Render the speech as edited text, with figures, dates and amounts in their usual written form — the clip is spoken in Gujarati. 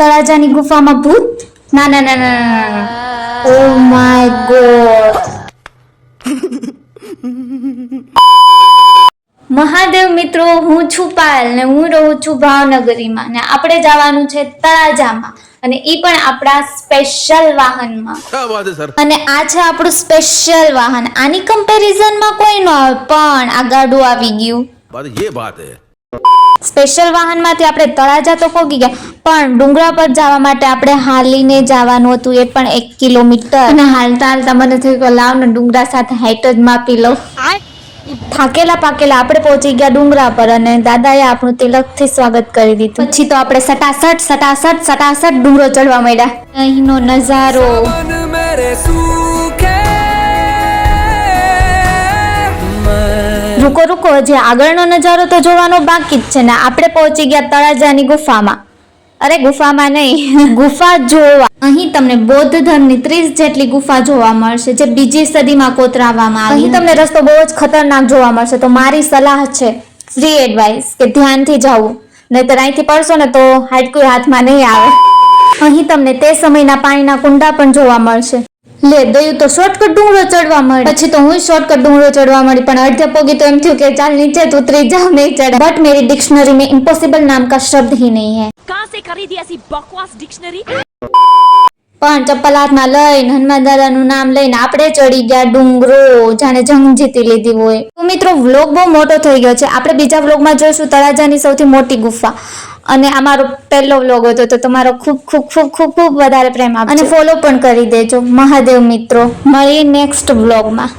તળાજાની ગુફામાં ભૂત? ના ના ના ના ના, ઓ માય ગોડ. મહાદેવ મિત્રો, હું છું પાયલ ને હું રહું છું ભાવનગરીમાં ને આપણે જવાનું છે તળાજામાં, અને ઈ પણ આપણા સ્પેશિયલ વાહનમાં. અને આ છે આપણું સ્પેશિયલ વાહન. આની કમ્પેરિઝનમાં કોઈ ન આવે, પણ આ ગાડું આવી ગયું. સ્પેશિયલ વાહનમાંથી આપણે તળાજા તો પહોંચી ગયા, પણ ડુંગરા પર જવા માટે આપણે હાલીને જવાનું હતું, એ પણ 1 કિલોમીટર. અને હાલતા હાલતા મને થયું કે લાવ ને ડુંગરા સાથે હાઈટ જ માપી લઉં. થાકેલા પાકેલા આપણે પહોંચી ગયા ડુંગરા પર, અને દાદાએ આપણું તિલકથી સ્વાગત કરી દીધું. પછી તો આપણે સટાસટ ડુંગરો ચડવા માંડ્યા. અહીંનો નજારો, રૂકો હજી આગળનો નજારો તો જોવાનો બાકી જ છે ને. આપણે પહોંચી ગયા તળાજાની ગુફામાં. અરે ગુફામાં નહીં, ગુફા જોવા. અહીં તમને બૌદ્ધ ધર્મની 30 જેટલી ગુફા જોવા મળશે, જે 2જી સદીમાં કોતરાવવામાં આવી. અહીં તમને રસ્તો બહુ જ ખતરનાક જોવા મળશે, તો મારી સલાહ છે, ફ્રી એડવાઇસ, કે ધ્યાનથી જવું, નહીતર અહીંથી પડશો ને તો હાડકું હાથમાં નહીં આવે. અહીં તમને તે સમયના પાણીના કુંડા પણ જોવા મળશે. લે દયું તો શોર્ટકટ ડુંગરો ચડવા મળી. પછી તો હું શોર્ટકટ ડુંગરો ચડવા મળી, પણ અડધે પોગી તો એમ થયું કે ચાલ નીચે ઉતરી જાવ, નહીં ચડે. બટ मेरी डिक्शनरी में इम्पॉसिबल नाम का शब्द ही नहीं है. कहां से खरीदी ऐसी बकवास डिक्शनरी? પણ ચપ્પલ હાથમાં લઈને હનુમાન દાદાનું નામ લઈને આપણે ચડી ગયા ડુંગરો, જાણે જંગ જીતી લીધી હોય. તો મિત્રો, વ્લોગ બહુ મોટો થઈ ગયો છે. આપણે બીજા વ્લોગમાં જોઈશું તળાજાની સૌથી મોટી ગુફા. અને આ મારો પહેલો વ્લોગ હતો, તો તમારો ખૂબ ખૂબ ખૂબ ખૂબ ખૂબ વધારે પ્રેમ આપજો અને ફોલો પણ કરી દેજો. મહાદેવ મિત્રો, મળીએ નેક્સ્ટ વ્લોગમાં.